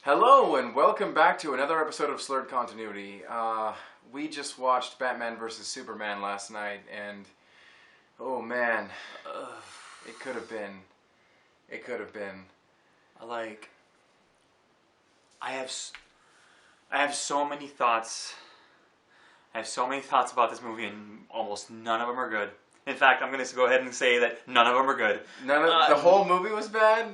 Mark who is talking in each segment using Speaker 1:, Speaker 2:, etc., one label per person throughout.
Speaker 1: Hello and welcome back to another episode of Slurred Continuity. We just watched Batman vs. Superman last night, and oh man, it could have been. It could have been.
Speaker 2: I have so many thoughts. I have so many thoughts about this movie, and almost none of them are good. In fact, I'm going to go ahead and say that none of them are good.
Speaker 1: The whole movie was bad?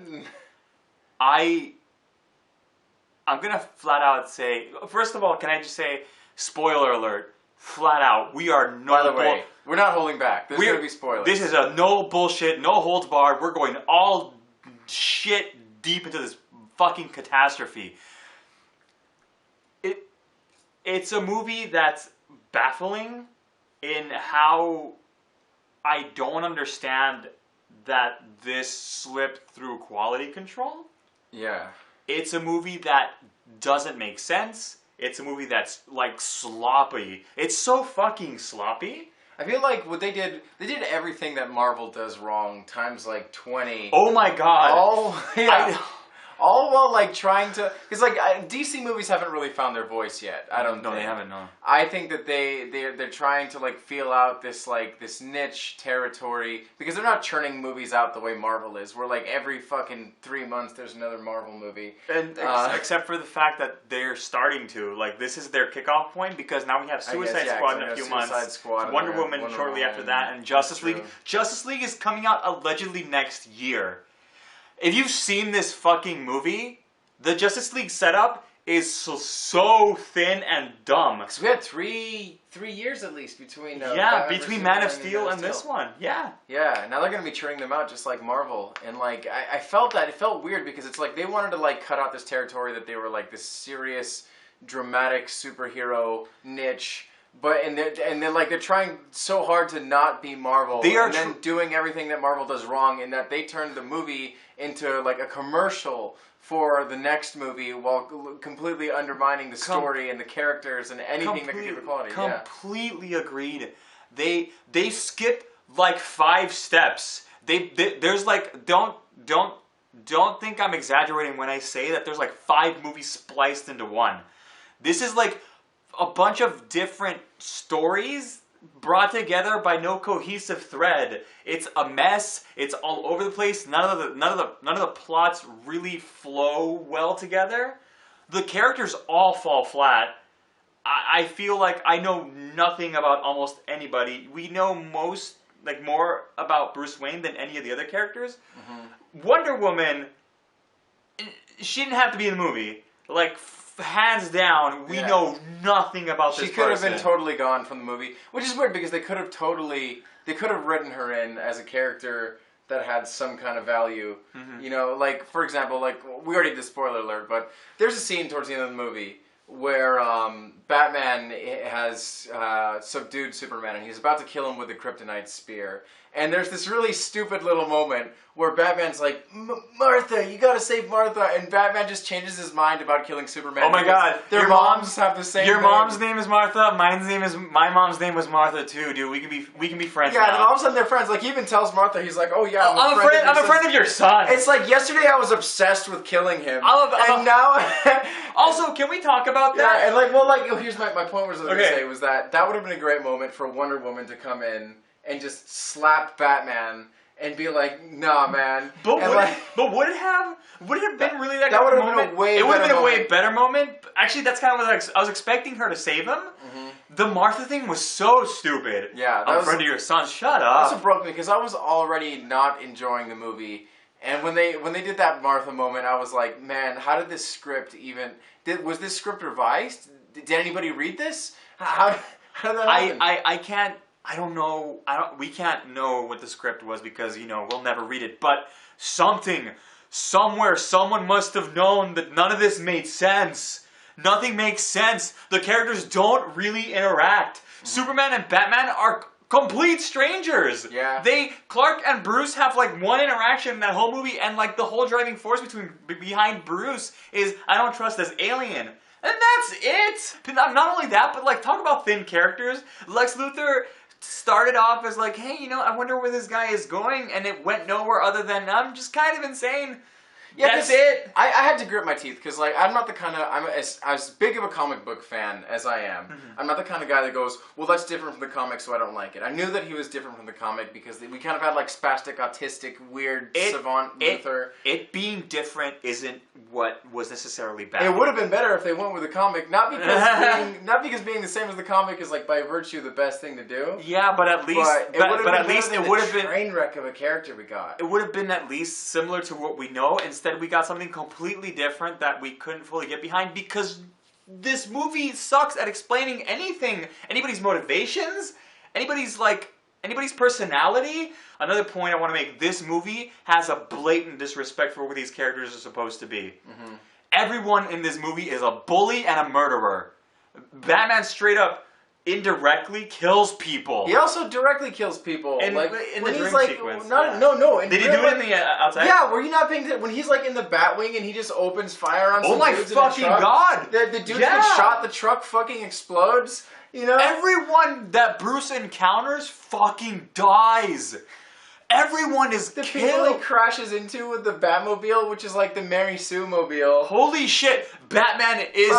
Speaker 2: I'm going to flat out say, first of all, can I just say, spoiler alert, flat out, we are no...
Speaker 1: By the way, we're not holding back. There's going to be spoilers.
Speaker 2: This is a no bullshit, no holds barred, we're going all shit deep into this fucking catastrophe. It's a movie that's baffling in how I don't understand that this slipped through quality control.
Speaker 1: Yeah.
Speaker 2: It's a movie that doesn't make sense. It's a movie that's, like, sloppy. It's so fucking sloppy.
Speaker 1: I feel like what they did everything that Marvel does wrong times like 20.
Speaker 2: Oh my god.
Speaker 1: All while like trying to, because like DC movies haven't really found their voice yet. I don't.
Speaker 2: No, they haven't. No.
Speaker 1: I think that they're trying to like feel out this niche territory because they're not churning movies out the way Marvel is. Where like every fucking 3 months there's another Marvel movie.
Speaker 2: And except for the fact that they're starting to, like, this is their kickoff point because now we have Suicide Squad in a few months, Wonder Woman shortly after that, and Justice League. Justice League is coming out allegedly next year. If you've seen this fucking movie, the Justice League setup is so thin and dumb.
Speaker 1: Because we had three years at least between
Speaker 2: between Man of Steel and this one. Yeah.
Speaker 1: Yeah, now they're going to be churning them out just like Marvel. And like, I felt that. It felt weird because it's like they wanted to like cut out this territory that they were like this serious, dramatic superhero niche. But and they're like they're trying so hard to not be Marvel, and then doing everything that Marvel does wrong, in that they turned the movie into like a commercial for the next movie while completely undermining the story and the characters and anything that could give it quality.
Speaker 2: Completely agreed. They skip like 5 steps. There's like don't think I'm exaggerating when I say that there's like 5 movies spliced into one. This is like a bunch of different stories brought together by no cohesive thread. It's a mess. It's all over the place. None of the plots really flow well together. The characters all fall flat. I feel like I know nothing about almost anybody. We know more about Bruce Wayne than any of the other characters. Mm-hmm. Wonder Woman, she didn't have to be in the movie. Like, hands down, we know nothing about this person.
Speaker 1: She could have been totally gone from the movie, which is weird because they could have written her in as a character that had some kind of value. Mm-hmm. You know, like, for example, like, we already did spoiler alert, but there's a scene towards the end of the movie where Batman has subdued Superman and he's about to kill him with a kryptonite spear. And there's this really stupid little moment where Batman's like, Martha, you gotta save Martha, and Batman just changes his mind about killing Superman.
Speaker 2: Oh my god,
Speaker 1: their moms have the same
Speaker 2: Your mom's name is Martha, my mom's name was Martha too, dude. We can be friends now.
Speaker 1: Yeah, and then all of a sudden they're friends. Like, he even tells Martha, he's like, oh yeah,
Speaker 2: I'm a friend of your son.
Speaker 1: It's like, yesterday I was obsessed with killing him. And now...
Speaker 2: Also, can we talk about that?
Speaker 1: Yeah, and like, well, like, here's my point was, I was going to say, was that would have been a great moment for Wonder Woman to come in and just slap Batman and be like, nah, man.
Speaker 2: But would it have been really that
Speaker 1: would
Speaker 2: have
Speaker 1: been a way
Speaker 2: It would have been a way better moment. Actually, that's kind of what I was expecting her to save him. Mm-hmm. The Martha thing was so stupid.
Speaker 1: Yeah.
Speaker 2: I'm a friend of your son. Shut up.
Speaker 1: That's what broke me, because I was already not enjoying the movie. And when they did that Martha moment, I was like, man, how did this script even... Was this script revised? Did anybody read this? How did that happen?
Speaker 2: I don't know. We can't know what the script was because, we'll never read it. But somewhere, someone must have known that none of this made sense. Nothing makes sense. The characters don't really interact. Mm-hmm. Superman and Batman are complete strangers.
Speaker 1: Yeah.
Speaker 2: Clark and Bruce have like one interaction in that whole movie, and like the whole driving force behind Bruce is, I don't trust this alien. And that's it! Not only that, but like, talk about thin characters. Lex Luthor started off as like, hey, I wonder where this guy is going, and it went nowhere other than, I'm just kind of insane.
Speaker 1: Yeah,
Speaker 2: That's it.
Speaker 1: I had to grit my teeth because, like, I'm not the kind of I'm as big of a comic book fan as I am. I'm not the kind of guy that goes, well, that's different from the comic, so I don't like it. I knew that he was different from the comic because we kind of had like spastic, autistic, weird savant Luthor.
Speaker 2: It being different isn't what was necessarily bad.
Speaker 1: It would have been better if they went with the comic, not because being the same as the comic is like by virtue the best thing to do.
Speaker 2: Yeah, but at least it would have been
Speaker 1: train wreck of a character we got.
Speaker 2: It would have been at least similar to what we know. Instead, we got something completely different that we couldn't fully get behind because this movie sucks at explaining anything, anybody's motivations, anybody's personality. Another point I want to make: this movie has a blatant disrespect for what these characters are supposed to be. Everyone in this movie is a bully and a murderer. Batman straight up indirectly kills people.
Speaker 1: He also directly kills people.
Speaker 2: In the dream sequence.
Speaker 1: No.
Speaker 2: Did he do it in the outside?
Speaker 1: Yeah, were you not paying attention? When he's like in the Batwing and he just opens fire on some dudes
Speaker 2: my fucking god!
Speaker 1: The dudes get shot, the truck fucking explodes. You know?
Speaker 2: Everyone that Bruce encounters fucking dies. Everyone is
Speaker 1: the
Speaker 2: killed.
Speaker 1: people he crashes into with the Batmobile, which is like the Mary Sue mobile.
Speaker 2: Holy shit! Batman is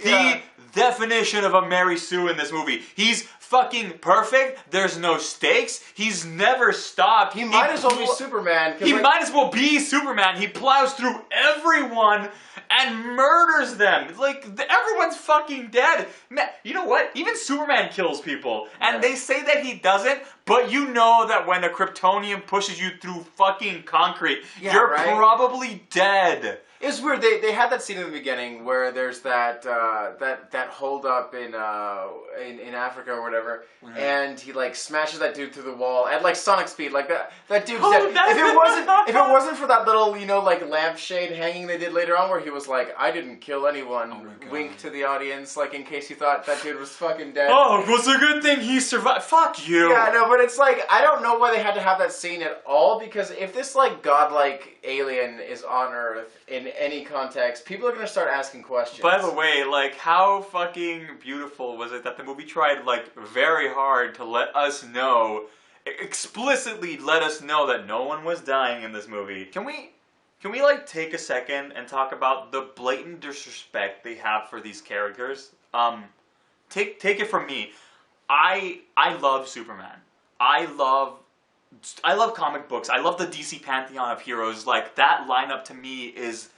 Speaker 2: the definition of a Mary Sue in this movie. He's fucking perfect. There's no stakes. He's never stopped.
Speaker 1: He might as well be Superman.
Speaker 2: He might as well be Superman. He plows through everyone and murders them. Like, everyone's fucking dead. Man, you know what? Even Superman kills people. And they say that he doesn't, but you know that when a Kryptonian pushes you through fucking concrete, you're probably dead.
Speaker 1: It's weird. They had that scene in the beginning where there's that hold up in Africa or whatever, and he like smashes that dude through the wall at like sonic speed. Like that dude's dead. If it wasn't for that little like lampshade hanging they did later on where he was like, I didn't kill anyone, wink to the audience, like in case you thought that dude was fucking dead.
Speaker 2: Oh, it was a good thing he survived. Fuck you.
Speaker 1: Yeah, no, but it's like I don't know why they had to have that scene at all because if this like godlike alien is on Earth in any context, people are going to start asking questions.
Speaker 2: By the way, like, how fucking beautiful was it that the movie tried, like, very hard to let us know, explicitly let us know that no one was dying in this movie. Can we like, take a second and talk about the blatant disrespect they have for these characters? Take it from me. I love Superman. I love comic books. I love the DC pantheon of heroes. Like, that lineup to me is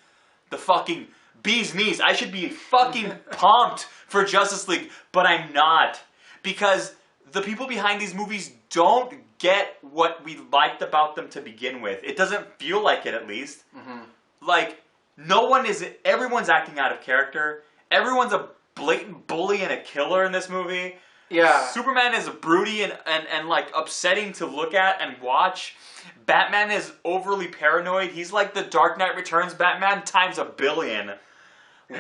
Speaker 2: the fucking bee's knees. I should be fucking pumped for Justice League, but I'm not. Because the people behind these movies don't get what we liked about them to begin with. It doesn't feel like it, at least. Like, everyone's acting out of character. Everyone's a blatant bully and a killer in this movie.
Speaker 1: Yeah.
Speaker 2: Superman is broody and like upsetting to look at and watch. Batman is overly paranoid. He's like the Dark Knight Returns Batman times a billion.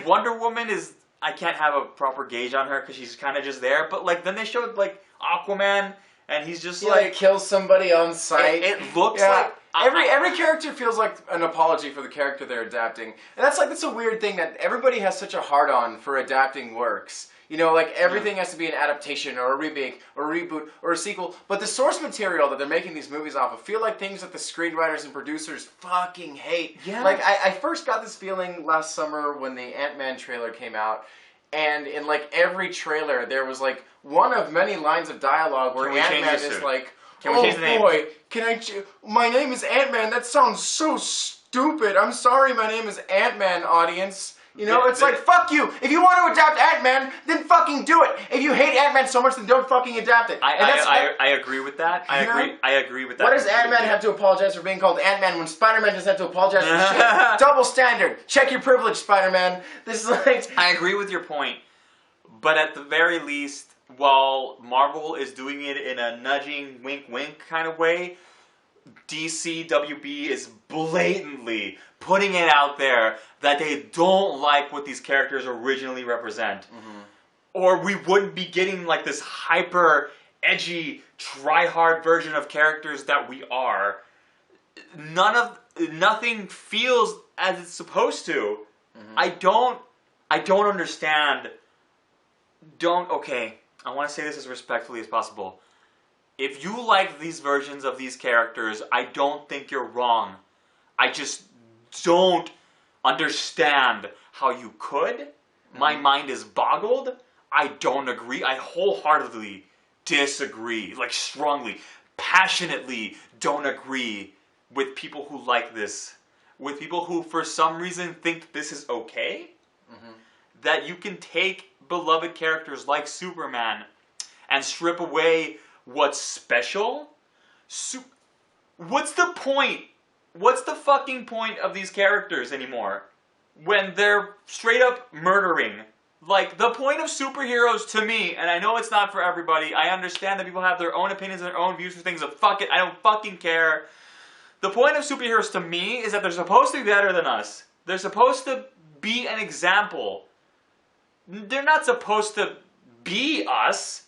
Speaker 2: Wonder Woman is, I can't have a proper gauge on her because she's kind of just there. But like then they showed like Aquaman and he's just
Speaker 1: like kills somebody on sight.
Speaker 2: It looks like
Speaker 1: every character feels like an apology for the character they're adapting, and that's a weird thing that everybody has such a hard on for adapting works. You know, like everything has to be an adaptation or a remake or a reboot or a sequel. But the source material that they're making these movies off of feel like things that the screenwriters and producers fucking hate.
Speaker 2: Yeah.
Speaker 1: Like I first got this feeling last summer when the Ant-Man trailer came out. And in like every trailer, there was like one of many lines of dialogue where Ant-Man is like, "Oh boy, my name is Ant-Man. That sounds so stupid. I'm sorry, my name is Ant-Man, audience." You know, it's like, fuck you. If you want to adapt Ant-Man, then fucking do it. If you hate Ant-Man so much, then don't fucking adapt it.
Speaker 2: I agree with that. I agree with that.
Speaker 1: What does Ant-Man have to apologize for being called Ant-Man when Spider-Man doesn't have to apologize for shit? Double standard. Check your privilege, Spider-Man. This is like...
Speaker 2: I agree with your point. But at the very least, while Marvel is doing it in a nudging, wink-wink kind of way, DC WB is blatantly putting it out there that they don't like what these characters originally represent. Or we wouldn't be getting like this hyper edgy, try-hard version of characters that we are. Nothing feels as it's supposed to. I don't understand. Okay, I want to say this as respectfully as possible. If you like these versions of these characters, I don't think you're wrong. I just don't understand how you could. My mind is boggled. I don't agree. I wholeheartedly disagree. Like, strongly, passionately don't agree with people who like this. With people who, for some reason, think this is okay. That you can take beloved characters like Superman and strip away what's special. What's the point? What's the fucking point of these characters anymore? When they're straight up murdering. Like, the point of superheroes to me, and I know it's not for everybody, I understand that people have their own opinions and their own views for things, but fuck it, I don't fucking care. The point of superheroes to me is that they're supposed to be better than us. They're supposed to be an example. They're not supposed to be us.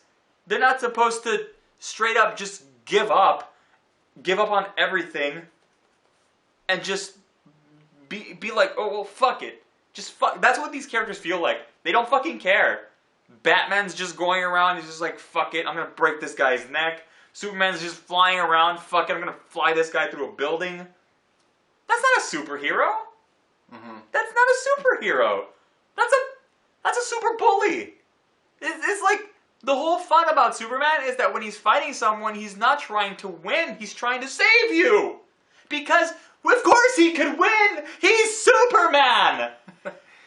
Speaker 2: They're not supposed to straight up just give up on everything, and just be like, oh, well, fuck it. Just fuck. That's what these characters feel like. They don't fucking care. Batman's just going around, he's just like, fuck it, I'm gonna break this guy's neck. Superman's just flying around, fuck it, I'm gonna fly this guy through a building. That's not a superhero. That's not a superhero. That's a super bully. It's like, the whole fun about Superman is that when he's fighting someone, he's not trying to win, he's trying to save you. Because, of course he could win! He's Superman!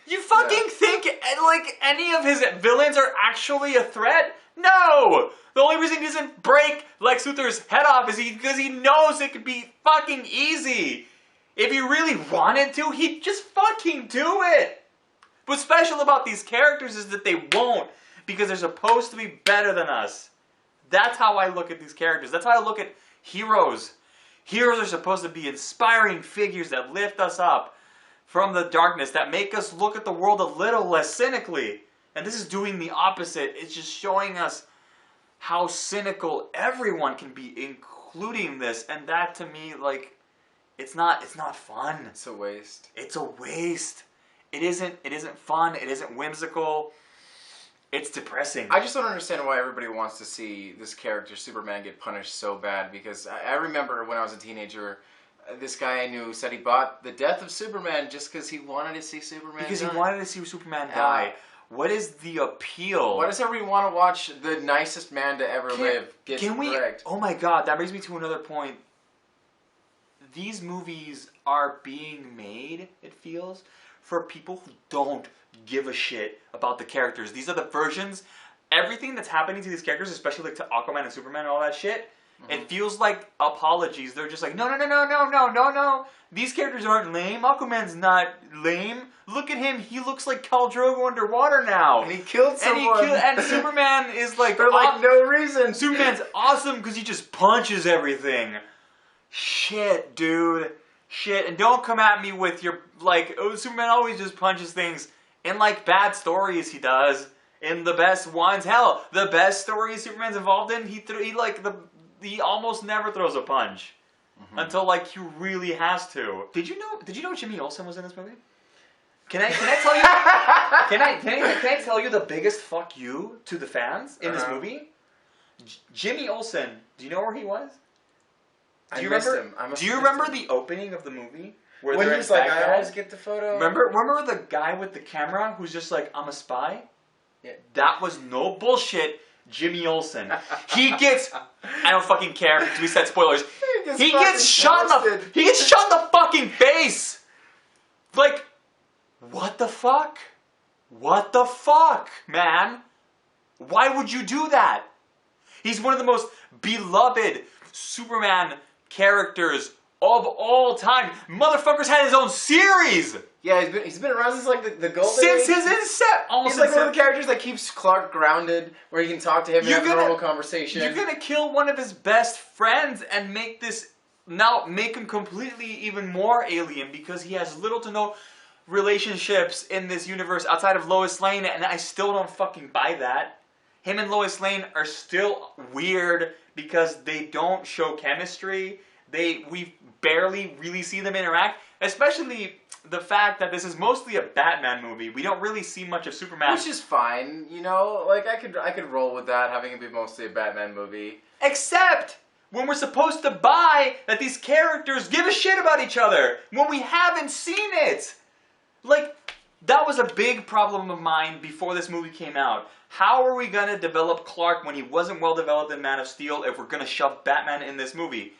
Speaker 2: You fucking think, like, any of his villains are actually a threat? No! The only reason he doesn't break Lex Luthor's head off is because he knows it could be fucking easy. If he really wanted to, he'd just fucking do it. What's special about these characters is that they won't, because they're supposed to be better than us. That's how I look at these characters. That's how I look at heroes. Heroes are supposed to be inspiring figures that lift us up from the darkness, that make us look at the world a little less cynically. And this is doing the opposite. It's just showing us how cynical everyone can be, including this. And that, to me, like, it's not fun.
Speaker 1: It's a waste.
Speaker 2: It's a waste. It isn't fun. It isn't whimsical. It's depressing.
Speaker 1: I just don't understand why everybody wants to see this character, Superman, get punished so bad. Because I remember when I was a teenager, this guy I knew said he bought the death of Superman just because he wanted to see Superman
Speaker 2: Because
Speaker 1: die.
Speaker 2: he wanted to see Superman die. What is the appeal?
Speaker 1: Why does everybody want to watch the nicest man to ever live get wrecked?
Speaker 2: Oh my god, that brings me to another point. These movies are being made, it feels, for people who don't give a shit about the characters. These are the versions. Everything that's happening to these characters, especially like to Aquaman and Superman and all that shit, it feels like apologies. They're just like, no. These characters aren't lame. Aquaman's not lame. Look at him. He looks like Khal Drogo underwater now.
Speaker 1: And he killed someone.
Speaker 2: And Superman is like...
Speaker 1: For like no reason.
Speaker 2: Superman's awesome because he just punches everything. Shit, dude. Shit. And don't come at me with your, like, oh, Superman always just punches things. In, like, bad stories he does. In the best ones. Hell, the best stories Superman's involved in, he almost never throws a punch. Until, like, he really has to. Did you know Jimmy Olsen was in this movie? Can I tell you? can I tell you the biggest fuck you to the fans in this movie? Jimmy Olsen. Do you know where he was? Do you remember the opening of the movie where
Speaker 1: when he's like, I always get the photo.
Speaker 2: Remember the guy with the camera who's just like, I'm a spy?
Speaker 1: Yeah.
Speaker 2: That was no bullshit. Jimmy Olsen. He gets. I don't fucking care because we said spoilers. He gets shot in the fucking face. Like, what the fuck? What the fuck, man? Why would you do that? He's one of the most beloved Superman characters of all time. Motherfucker's had his own series.
Speaker 1: Yeah, he's been around since like the golden
Speaker 2: since
Speaker 1: age.
Speaker 2: his inception.
Speaker 1: He's like one of the characters that keeps Clark grounded, where you can talk to him and have a normal conversation.
Speaker 2: You're gonna kill one of his best friends and make him completely even more alien because he has little to no relationships in this universe outside of Lois Lane, and I still don't fucking buy that. Him and Lois Lane are still weird because they don't show chemistry. We barely really see them interact, especially the fact that this is mostly a Batman movie. We don't really see much of Superman.
Speaker 1: Which is fine, you know? Like, I could roll with that, having it be mostly a Batman movie.
Speaker 2: Except when we're supposed to buy that these characters give a shit about each other when we haven't seen it? Like, that was a big problem of mine before this movie came out. How are we going to develop Clark when he wasn't well developed in Man of Steel if we're going to shove Batman in this movie?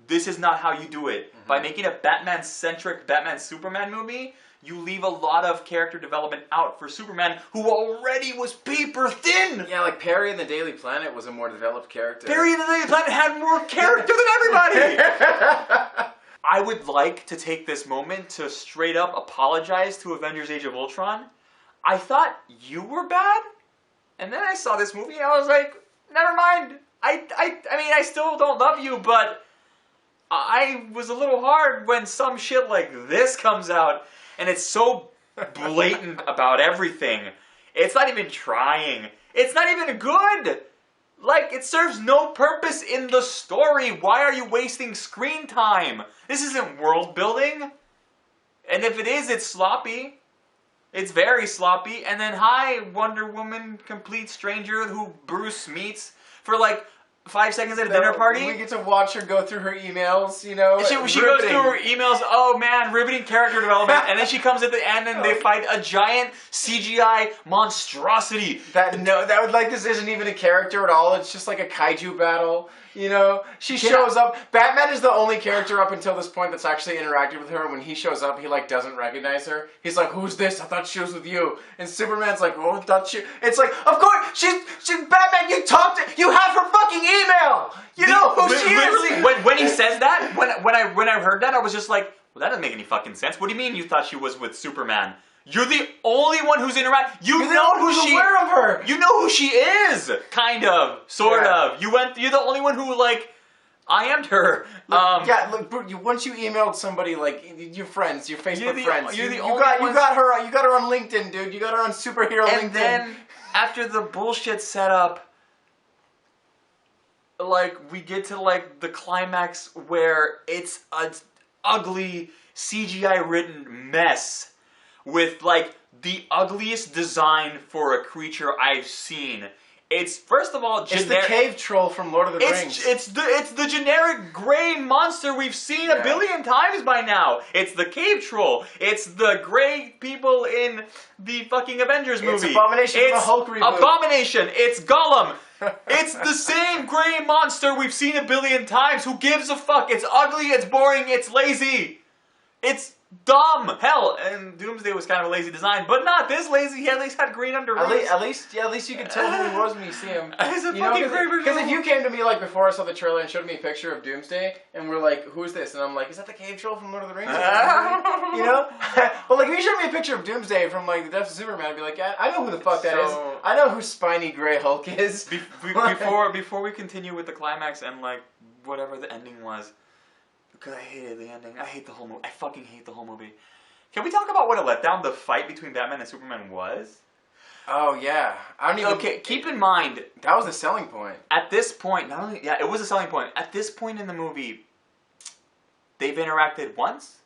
Speaker 2: This is not how you do it. Mm-hmm. By making a Batman-centric Batman-Superman movie, you leave a lot of character development out for Superman, who already was paper thin!
Speaker 1: Yeah, like Perry in the Daily Planet was a more developed character.
Speaker 2: Perry in the Daily Planet had more character than everybody! I would like to take this moment to straight up apologize to Avengers Age of Ultron. I thought you were bad, and then I saw this movie and I was like, never mind. I mean, I still don't love you, but I was a little hard when some shit like this comes out, and it's so blatant about everything. It's not even trying. It's not even good. Like, it serves no purpose in the story. Why are you wasting screen time? This isn't world building. And if it is, it's sloppy. It's very sloppy. And then, hi, Wonder Woman, complete stranger who Bruce meets for like 5 seconds at a dinner party.
Speaker 1: We get to watch her go through her emails, you know.
Speaker 2: She goes through her emails. Oh man, riveting character development. And then she comes at the end and they fight a giant CGI monstrosity.
Speaker 1: This isn't even a character at all. It's just like a kaiju battle. You know, she shows up. Batman is the only character up until this point that's actually interacted with her. When he shows up, he like doesn't recognize her. He's like, "Who's this? I thought she was with you." And Superman's like, "Oh, I thought she." It's like, of course, she's Batman. You have her fucking email. You know who she is.
Speaker 2: When he says that, when I heard that, I was just like, well, that doesn't make any fucking sense. What do you mean you thought she was with Superman? You're the only one who's interacting. You're
Speaker 1: aware of her.
Speaker 2: You know who she is, kind of, sort of. You're the only one who like IM'd her.
Speaker 1: Once you emailed somebody, like your friends, your Facebook friends,
Speaker 2: you
Speaker 1: got her on LinkedIn, dude. You got her on superhero LinkedIn.
Speaker 2: And then after the bullshit setup, like we get to like the climax where it's an ugly CGI written mess. With, like, the ugliest design for a creature I've seen. It's, first of all,
Speaker 1: generic. It's the cave troll from Lord of the Rings.
Speaker 2: It's the generic gray monster we've seen a billion times by now. It's the cave troll. It's the gray people in the fucking Avengers movie.
Speaker 1: It's Abomination from the Hulk reboot.
Speaker 2: Abomination. It's Gollum. It's the same gray monster we've seen a billion times. Who gives a fuck? It's ugly, it's boring, it's lazy. It's dumb. Hell, and Doomsday was kind of a lazy design, but not this lazy. He at least had green underoos.
Speaker 1: At least you could tell who he was when you see him.
Speaker 2: Because
Speaker 1: if you came to me like before I saw the trailer and showed me a picture of Doomsday, and we're like, "Who's this?" and I'm like, "Is that the cave troll from Lord of the Rings?" You know? But like, if you showed me a picture of Doomsday from like the Death of Superman, I'd be like, "I know who the fuck that is. I know who spiny gray Hulk is."
Speaker 2: Before we continue with the climax and like whatever the ending was. Because I hated the ending. I hate the whole movie. I fucking hate the whole movie. Can we talk about what a letdown the fight between Batman and Superman was?
Speaker 1: Oh, yeah.
Speaker 2: Okay, keep in mind...
Speaker 1: That was the selling point.
Speaker 2: At this point, it was a selling point. At this point in the movie, they've interacted once.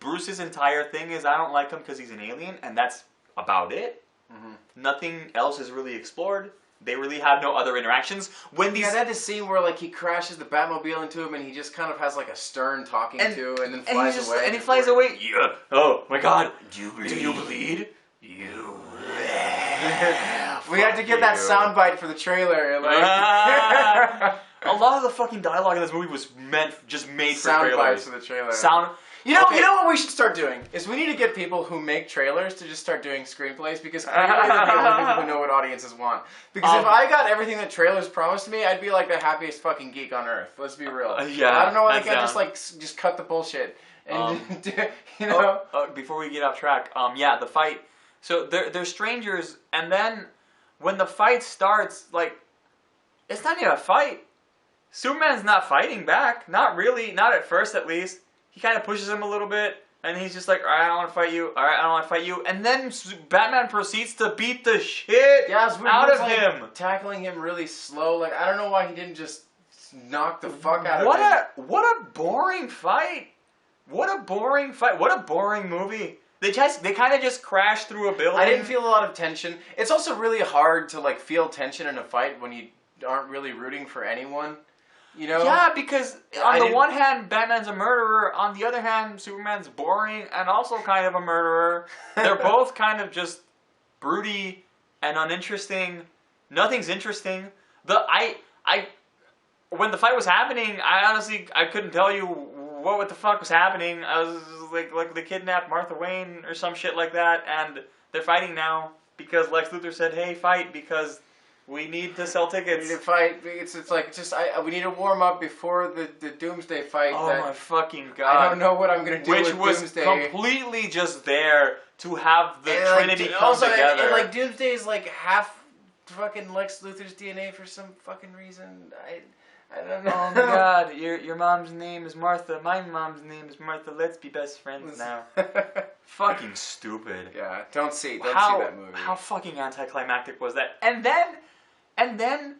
Speaker 2: Bruce's entire thing is, I don't like him because he's an alien, and that's about it. Mm-hmm. Nothing else is really explored. They really have no other interactions.
Speaker 1: That is scene where like he crashes the Batmobile into him and he just kind of has like a stern talking to and then flies away.
Speaker 2: And he flies away. Yeah. Oh my God. Do you bleed? You.
Speaker 1: We had to get that soundbite for the trailer. Like.
Speaker 2: A lot of the fucking dialogue in this movie was made for trailers.
Speaker 1: Sound bites for the trailer. You know what we should start doing is we need to get people who make trailers to just start doing screenplays because clearly they're the only people who know what audiences want. Because if I got everything that trailers promised me, I'd be like the happiest fucking geek on earth. Let's be real. I don't know why they can't just cut the bullshit and you know.
Speaker 2: Before we get off track, the fight. So they're strangers, and then when the fight starts, like it's not even a fight. Superman's not fighting back. Not really. Not at first, at least. He kind of pushes him a little bit, and he's just like, alright, I don't want to fight you. Alright, I don't want to fight you. And then Batman proceeds to beat the shit out of him.
Speaker 1: Tackling him really slow. Like, I don't know why he didn't just knock the fuck out of him.
Speaker 2: What a boring fight. What a boring fight. What a boring movie. They kind of just crashed through a building.
Speaker 1: I didn't feel a lot of tension. It's also really hard to like feel tension in a fight when you aren't really rooting for anyone. You know?
Speaker 2: Yeah, because
Speaker 1: I
Speaker 2: on the
Speaker 1: didn't-
Speaker 2: one hand, Batman's a murderer. On the other hand, Superman's boring and also kind of a murderer. They're both kind of just broody and uninteresting. Nothing's interesting. When the fight was happening, I couldn't tell you what the fuck was happening. I was like they kidnapped Martha Wayne or some shit like that, and they're fighting now because Lex Luthor said, "Hey, fight because we need to sell
Speaker 1: We
Speaker 2: tickets."
Speaker 1: need to fight. It's like just we need to warm up before the Doomsday fight.
Speaker 2: Oh
Speaker 1: that
Speaker 2: my fucking god!
Speaker 1: I don't know what I'm gonna do
Speaker 2: Which
Speaker 1: with
Speaker 2: was
Speaker 1: Doomsday.
Speaker 2: completely just there to have the
Speaker 1: And,
Speaker 2: Trinity come
Speaker 1: also,
Speaker 2: together.
Speaker 1: And like Doomsday is like half fucking Lex Luthor's DNA for some fucking reason. I don't know.
Speaker 2: Oh my god, your mom's name is Martha, my mom's name is Martha, let's be best friends now. Fucking stupid.
Speaker 1: Yeah, don't see that movie.
Speaker 2: How fucking anticlimactic was that? And then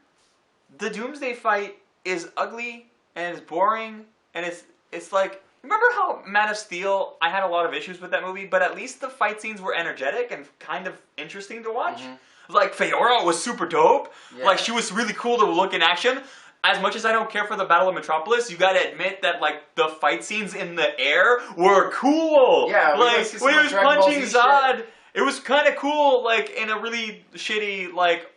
Speaker 2: the Doomsday fight is ugly and it's boring and it's like, remember how Man of Steel, I had a lot of issues with that movie, but at least the fight scenes were energetic and kind of interesting to watch? Like Feora was super dope.
Speaker 1: Yeah.
Speaker 2: Like she was really cool to look in action. As much as I don't care for the Battle of Metropolis, you gotta admit that like the fight scenes in the air were cool.
Speaker 1: Yeah, we
Speaker 2: like
Speaker 1: gotta see some
Speaker 2: when he
Speaker 1: more
Speaker 2: was
Speaker 1: Dragon Ball
Speaker 2: punching
Speaker 1: Z
Speaker 2: Zod, it was kind of cool. Like in a really shitty, like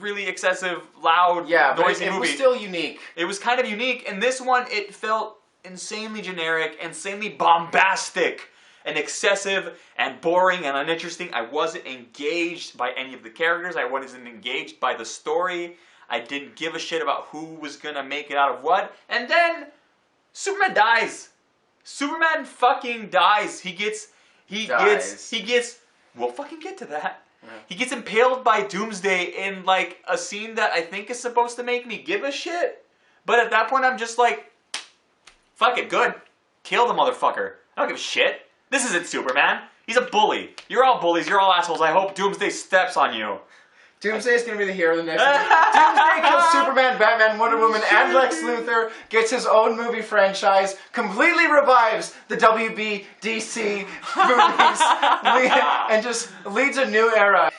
Speaker 2: really excessive, loud,
Speaker 1: Yeah, but
Speaker 2: noisy
Speaker 1: it
Speaker 2: movie.
Speaker 1: was still unique.
Speaker 2: It was kind of unique. In this one, it felt insanely generic, insanely bombastic, and excessive, and boring, and uninteresting. I wasn't engaged by any of the characters. I wasn't engaged by the story. I didn't give a shit about who was gonna make it out of what. And then Superman dies. Superman fucking dies. He gets. We'll fucking get to that.
Speaker 1: Yeah.
Speaker 2: He gets impaled by Doomsday in like a scene that I think is supposed to make me give a shit. But at that point, I'm just like, fuck it, good. Kill the motherfucker. I don't give a shit. This isn't Superman. He's a bully. You're all bullies. You're all assholes. I hope Doomsday steps on you.
Speaker 1: Doomsday is going to be the hero of the next movie. Doomsday kills Superman, Batman, Wonder Woman, and Lex Luthor, gets his own movie franchise, completely revives the WB-DC movies, and just leads a new era.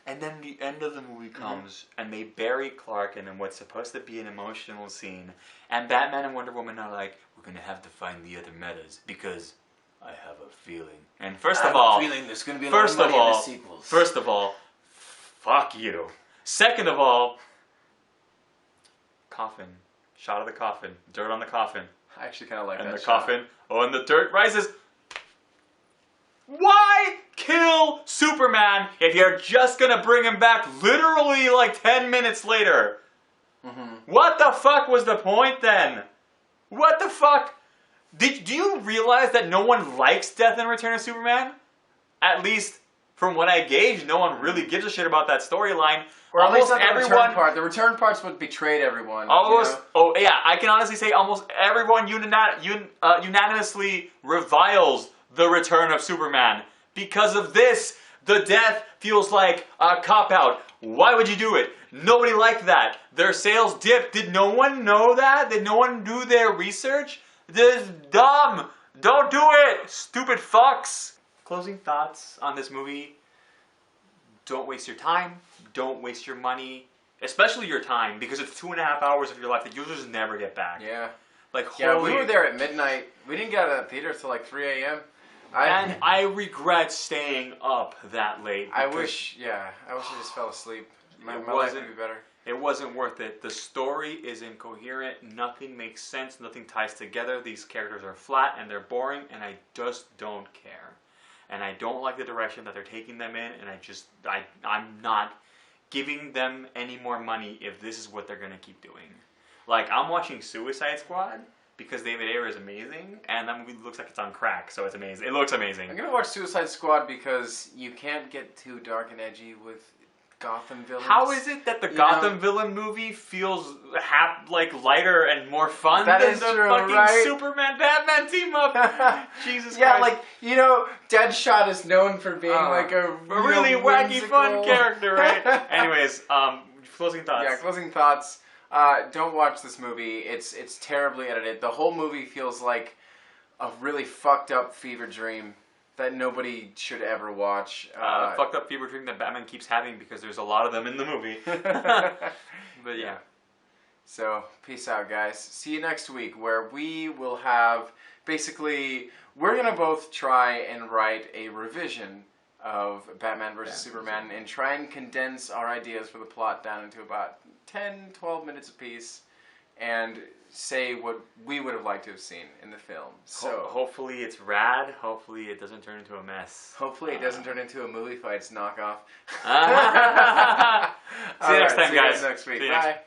Speaker 2: And then the end of the movie comes, and they bury Clark in what's supposed to be an emotional scene. And Batman and Wonder Woman are like, we're going to have to find the other metas, because I have a feeling. And first of all,
Speaker 1: there's going to be a lot of money in the sequels.
Speaker 2: First of all, fuck you. Second of all, coffin. Shot of the coffin. Dirt on the coffin.
Speaker 1: I actually kind of like
Speaker 2: And
Speaker 1: that
Speaker 2: the
Speaker 1: shot.
Speaker 2: coffin. Oh, and the dirt rises. Why kill Superman if you're just gonna bring him back literally like 10 minutes later? What the fuck was the point then? What the fuck? Do you realize that no one likes Death and Return of Superman? At least from what I gauged, no one really gives a shit about that storyline.
Speaker 1: Or at least
Speaker 2: Almost
Speaker 1: not the return part. The return part's what betrayed everyone.
Speaker 2: Almost,
Speaker 1: you know?
Speaker 2: oh yeah, I can honestly say almost everyone unanimously reviles the return of Superman. Because of this, the death feels like a cop-out. Why would you do it? Nobody liked that. Their sales dipped. Did no one know that? Did no one do their research? This is dumb. Don't do it, stupid fucks. Closing thoughts on this movie. Don't waste your time. Don't waste your money. Especially your time, because it's 2.5 hours of your life that you'll just never get back.
Speaker 1: Yeah.
Speaker 2: Like,
Speaker 1: Yeah,
Speaker 2: holy...
Speaker 1: we were there at midnight. We didn't get out of the theater till like 3 a.m.
Speaker 2: And I regret staying up that late.
Speaker 1: I wish I just fell asleep. My life would be better.
Speaker 2: It wasn't worth it. The story is incoherent. Nothing makes sense. Nothing ties together. These characters are flat and they're boring, and I just don't care. And I don't like the direction that they're taking them in, and I'm not giving them any more money if this is what they're going to keep doing. Like, I'm watching Suicide Squad because David Ayer is amazing, and that movie looks like it's on crack, so it's amazing. It looks amazing.
Speaker 1: I'm gonna watch Suicide Squad because you can't get too dark and edgy with Gotham villains.
Speaker 2: How is it that the Gotham villain movie feels like lighter and more fun
Speaker 1: That
Speaker 2: than
Speaker 1: is
Speaker 2: the
Speaker 1: true,
Speaker 2: fucking
Speaker 1: right?
Speaker 2: Superman-Batman team-up? Jesus
Speaker 1: Yeah,
Speaker 2: Christ.
Speaker 1: like, you know, Deadshot is known for being like a
Speaker 2: really
Speaker 1: real
Speaker 2: wacky,
Speaker 1: whimsical...
Speaker 2: fun character, right? Anyways, closing thoughts.
Speaker 1: Yeah, closing thoughts. Don't watch this movie. It's terribly edited. The whole movie feels like a really fucked up fever dream that nobody should ever watch.
Speaker 2: Fucked up fever dream that Batman keeps having because there's a lot of them in the movie. But yeah.
Speaker 1: So, peace out, guys. See you next week, where we will have, basically, we're going to both try and write a revision of Batman vs. Superman and try and condense our ideas for the plot down into about 10, 12 minutes apiece and say what we would have liked to have seen in the film. So
Speaker 2: hopefully it's rad. Hopefully it doesn't turn into a mess.
Speaker 1: Hopefully it doesn't turn into a movie fights knockoff.
Speaker 2: See you next time, guys.
Speaker 1: See you guys next week.
Speaker 2: See you
Speaker 1: Bye.
Speaker 2: next-